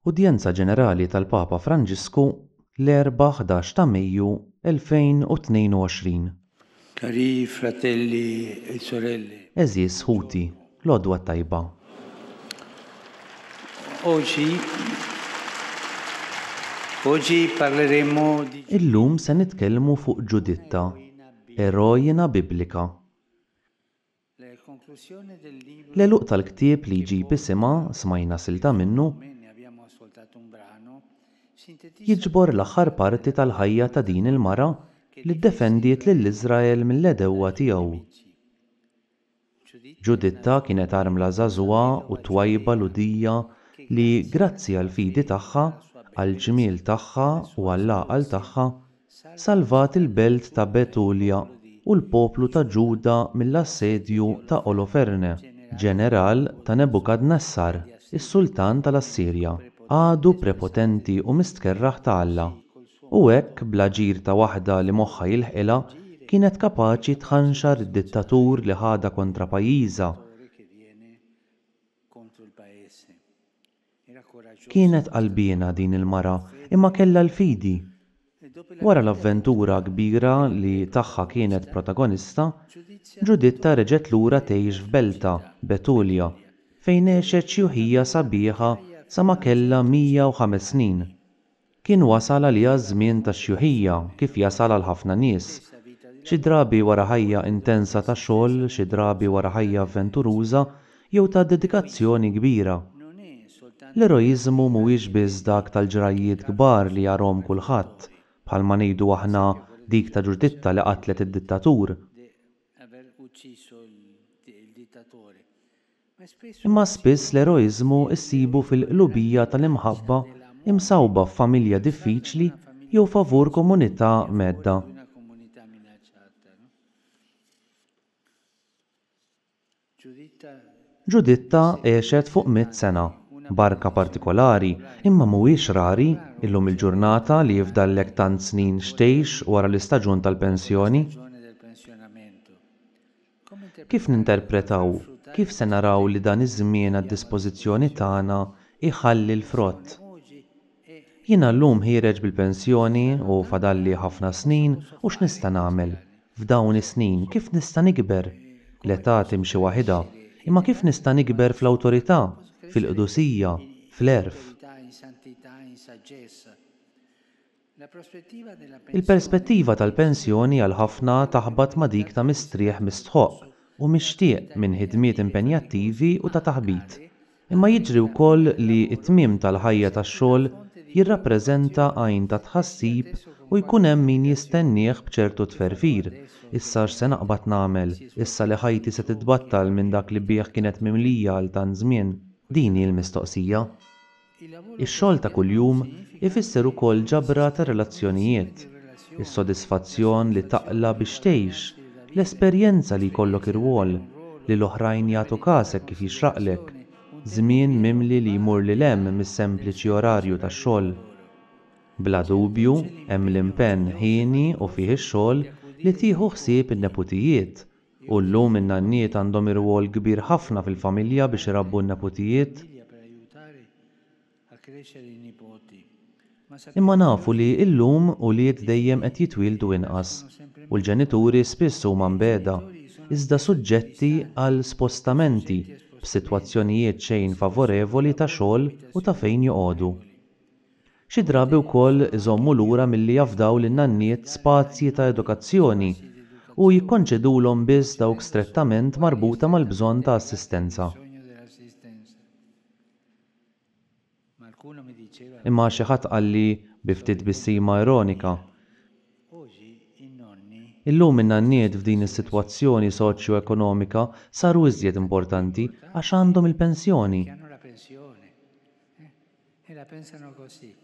Udjenza Ġenerali tal-Papa Franġisku l-4 ta' Mejju 2022. Cari fratelli e sorelle, Eżis Ħuti, l-Għodwa tajba. oggi parleremo di Illum se nitkellmu fuq Ġuditta, erojina biblika. la conclusione del libro. L-eluq tal-ktieb li jġib isimha smajna silta minnu Ne abbiamo ascoltato un brano. Sintetizza jiġbor l-aħħar parti tal-ħajja ta' din il-mara li ddefendiet lill-Iżrael mill-edewwa tiegħu. Ġuditta kienet armla żagħżugħa u twajba ludija li grazzi għal fidi tagħha, għall ġmiel tagħha u għall-għaqal tagħha salvat il-belt ta' Betulja u l-poplu ta' Ġuda mill-assedju ta' Oloferne, ġeneral ta' Nebukadnessar, is-sultan tal-Assirja, għadu prepotenti u mistkerraħ ta' Alla. U hekk bl-aġir ta' waħda li moħħha jilħqilha kienet kapaċi tħanxar id-dittatur li ħada kontra pajjiżha. che viene contro il paese. Era coraggioso. Kienet qalbiena din il-mara imma kellha l-fidi. E dopo Wara l-avventura kbira li tagħha kienet protagonista, Ġuditta reġgħet lura tgħix f'Belta, Betulja, fejn għexet xi uħija sabiħa sa ma kellha 105 snin. Kien wasal għaliha żmien tax-xjuħija kif jasal għal ħafna nies. Xi drabi wara ħajja intensa ta' xogħol, xi drabi wara ħajja avventuruża jew ta' dedikazzjoni kbira. non è soltanto L-eroiżmu mhuwiex biss dak tal-ġrajiet kbar li jarhom kulħadd, bħalma ngħidu aħna dik ta' Ġuditta li qatlet id-dittatur. aver ucciso il dittatore, ma spesso Imma spiss l-eroiżmu issibu fil-qlubija tal-imħabba imsawba f'familja diffiċli jew favur komunità medda. una comunità minacciata. No? Ġuditta għexet fuq 100 sena, barka partikolari, imma mhuwiex rari illum il-ġurnata li jifdallek tant snin xtejx wara l-istaġun tal-pensjoni. Ragione del pensionamento. Come Kif ninterpretaw, kif se naraw li dan iż-żmien għad-dispożizzjoni tagħna iħalli l-frott? Jiena llum ħireġ bil-pensjoni u fadalli ħafna snin u x'nista' nagħmel? F'dawn is-snin kif nista' nikber? L-età timxi waħedha, imma kif nista' nikber fl-awtorità, fil-qdusija, fl-erf? in santità, in saggezza. La prospettiva della Il-perspettiva tal-pensjoni għal ħafna taħbad ma' dik ta' mistrieħ mistħoq u mixtieq minn ħidmiet impenjattivi u ta' taħbit. Imma jiġri wkoll li t-tmiem tal-ħajja tax-xogħol jirrappreżenta għajn ta' tħassib u jkun hemm min jistennieh b'ċertu tferfir. Issa x'se naqbad nagħmel, issa li ħajti se titbattal minn dak li bih kienet mimlija għal tant żmien. Din hi l-mistoqsija. Ix-xogħol ta' kuljum ifisser ukoll ġabra ta' relazzjonijiet, is-sodisfazzjon li taqla biex tgħix, l-esperjenza li jkollok irwol, li l-oħrajn jagħtu kasek kif jixraqlek, żmien mimli li jmur lil hemm mis-sempliċi orarju tax-xogħol. Bla dubju hemm l-impenn ħieni u fih ix-xogħol li tieħu ħsieb in-neputijiet u llum in-nanniet għandhom irwol kbir ħafna fil-familja biex irabbu n-neputijiet. per aiutare a crescere i nipoti. Ma Imma nafu li llum ulied dejjem qed jitwildu inqas u l-ġenituri spiss huma mbeda, iżda suġġetti għal spostamenti b'sitwazzjonijiet xejn favorevoli ta' xogħol u ta' fejn joqogħdu. Xi drabi wkoll iżommu lura milli jafdaw lin-nanniet spazji ta' edukazzjoni u jikkonċedulhom biss dawk strettament marbuta mal-bżonn ta' assistenza. bisogno dell'assistenza. Ma qualcuno mi diceva Imma xi ħadd qalli bi ftit bissima ironika. oggi i nonni Illum in-nanniet f'din is-sitwazzjoni soċjo-ekonomika saru iżjed importanti għax għandhom il-pensjoni. hanno la pensione e la pensano così.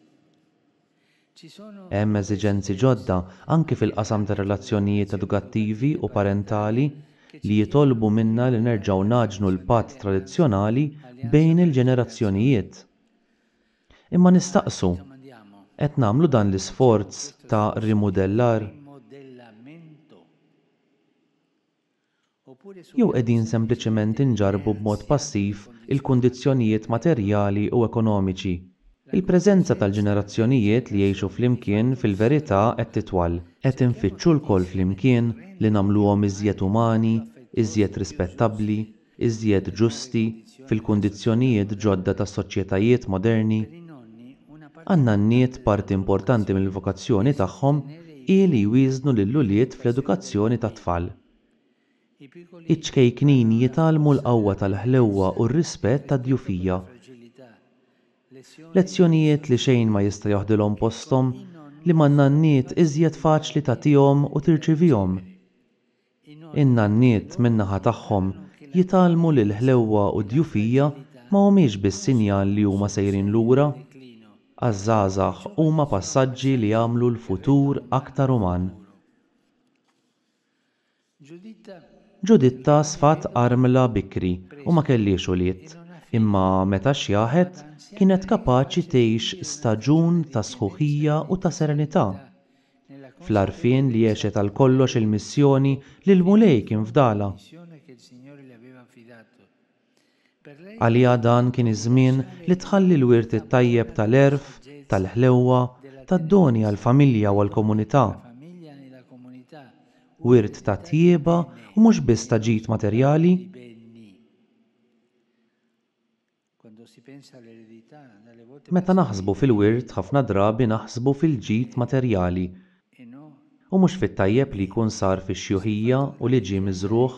Ci sono Hemm eżiġenzi ġodda anke fil-qasam ta' relazzjonijiet edukattivi u parentali li jitolbu minna li nerġgħu naġnu l-patt tradizzjonali bejn il-ġenerazzjonijiet. Imma nistaqsu, mandiamo qed nagħmlu dan l-isforz ta' rimudellar modellamento oppure jew qegħdin sempliċement inġarbu b'mod passiv il-kundizzjonijiet materjali u ekonomiċi. Il-preżenza tal-ġenerazzjonijiet li jgħixu flimkien fil-verità qed titwal, qed infittxu lkoll flimkien li nagħmluhom iżjed umani, iżjed rispettabbli, iżjed ġusti fil-kundizzjonijiet ġodda tas-soċjetajiet moderni. Għan-nanniet parti importanti mill-vokazzjoni tagħhom hi li jwieżnu lill-ulied fl-edukazzjoni tat-tfal. Iċ-ċkejknin jitgħallmu l-qawwa tal-ħlewwa u r-rispett tad-djufija. Lezzjonijiet li xejn ma jista' joħdilhom posthom li man-nanniet iżjed faċli tagħtihom u tirċivihom. In-nanniet min-naħa tagħhom jitgħallmu li l-ħlewwa u d-djufija ma humiex biss sinjal li huma sejrin lura, għaż-żgħażagħ huma passaġġi li jagħmlu l-futur aktar uman. Ġuditta sfat armla bikri u ma kellix ulied, imma meta xjaħet kienet kapaċi tgħix staġun ta' sħuħija u ta' serenità. Fl-għarfien li għexet għal kollox il-missjoni li l-mulej kien fdala. Għaliha dan kien iż-żmien li tħalli l-wirt it-tajjeb tal-erf, tal-ħlewwa, tad-doni għall-familja u għall-komunità. Wirt ta' tjieba u mhux biss ta' ġid materjali. Meta naħsbu fil-wirt ħafna drabi naħsbu fil-ġid materjali u mhux fit-tajjeb li jkun sar fix-xjuħija u li ġie miżruħ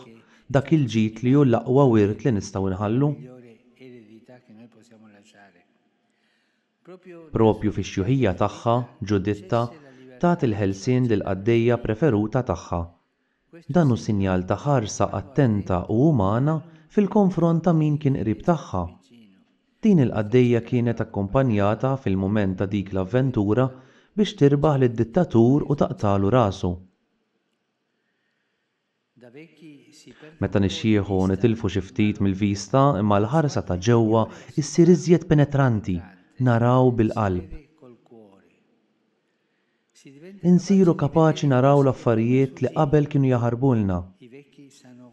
dak il-ġid li hu l-aqwa wirt li nistgħu nħallu. Propju fix-xjuħija tagħha, Ġuditta tat il-ħelsien lill-qaddejja preferuta tagħha. Dan hu sinjal ta' ħarsa attenta u umana fil-konfront ta' min kien qrib tagħha. Din il-qaddejja kienet akkumpanjata fil-mument ta' dik l-avventura biex tirbaħ lid-dittatur u taqtalu rasu. Meta nixjieħu nitilfu xi ftit mill-vista imma l-ħarsa ta' ġewwa issir iżjed penetranti, naraw bil-qalb. Insiru kapaċi naraw l-affarijiet li qabel kienu jaħarbulna.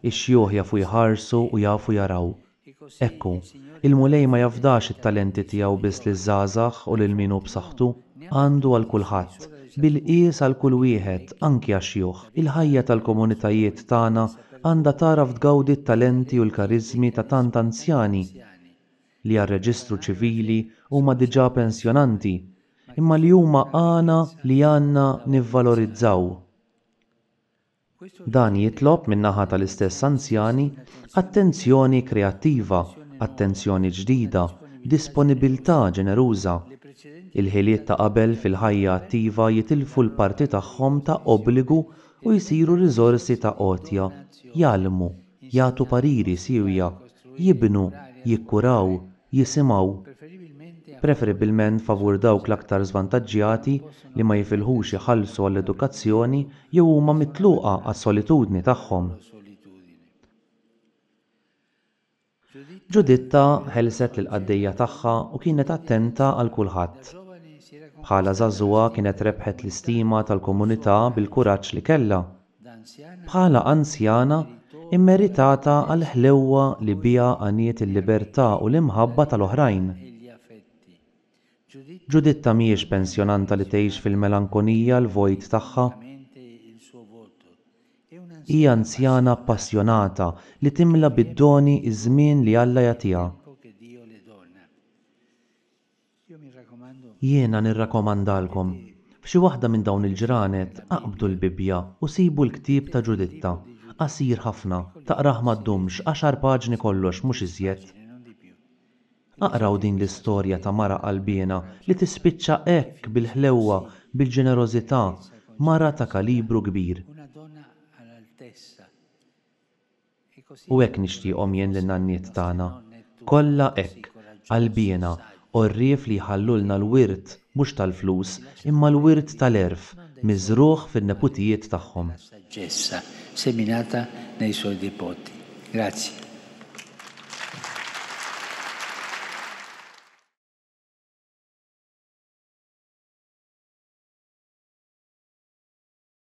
Ix-xjuħ jafu jħarsu u jafu jaraw. Ekku, il-mulej ma jafdax it-talenti tiegħu biss liż-żgħażagħ u lil min hu b'saħħtu, għandu għal kulħadd, bil-qies għal kull wieħed, anki għax-xjuħ. Il-ħajja tal-komunitajiet tagħna għandha taraf tgawdi t-talenti u l-kariżmi ta' tant anzjani li għar-reġistru ċivili huma diġà pensjonanti, imma li huma għana li għandna nivvalorizzaw. Dan jitlob min-naħa tal-istess anzjani attenzjoni kreattiva, attenzjoni ġdida, disponibilità ġeneruża. Il-ħiliet ta' qabel fil-ħajja attiva jitilfu l-parti tagħhom ta' obbligu u jsiru riżorsi ta' għotja, jgħallmu, jagħtu pariri sewja, jibnu, jikkuraw, jisimgħu. Preferibilment favur dawk l-aktar żvantaġġjati li ma jifilħux iħallsu għall-edukazzjoni jew huma mitluqa għas-solitudni tagħhom. Ġuditta ħelset lill-qaddejja tagħha u kienet attenta għal kulħadd. Bħala żagħżugħa kienet rebħet l-istima tal-komunità bil-kuraġġ li kellha. Bħala anzjana immeritata għal ħlewwa li biha għaniet il-libertà u l-imħabba tal-oħrajn. Ġuditta mhijiex pensjonanta li tgħix fil-melankonija l-vojt tagħha. Hija anzjana appassjonata li timla bid-doni iż-żmien li Alla jagħtiha. Jiena nirrakkomandalkom f'xi waħda minn dawn il-ġranet aqbdu l-Bibja u sibu l-ktieb ta' Ġuditta. Qasir ħafna, taqrah ma ddumx 10 paġni kollox mhux iżjed. Aqraw din l-istorja ta' mara qalbiena li tispiċċa hekk bil-ħlewwa, bil-ġenerożità, mara ta' kalibru kbir. U hekk nixtieqhom jien lin-nanniet tagħna, kollha hekk, qalbiena, orrief li jħallulna l-wirt mhux tal-flus, imma l-wirt tal-erf, miżruħ fin-neputijiet tagħhom. Seminata nei suoi nipoti. Grazie.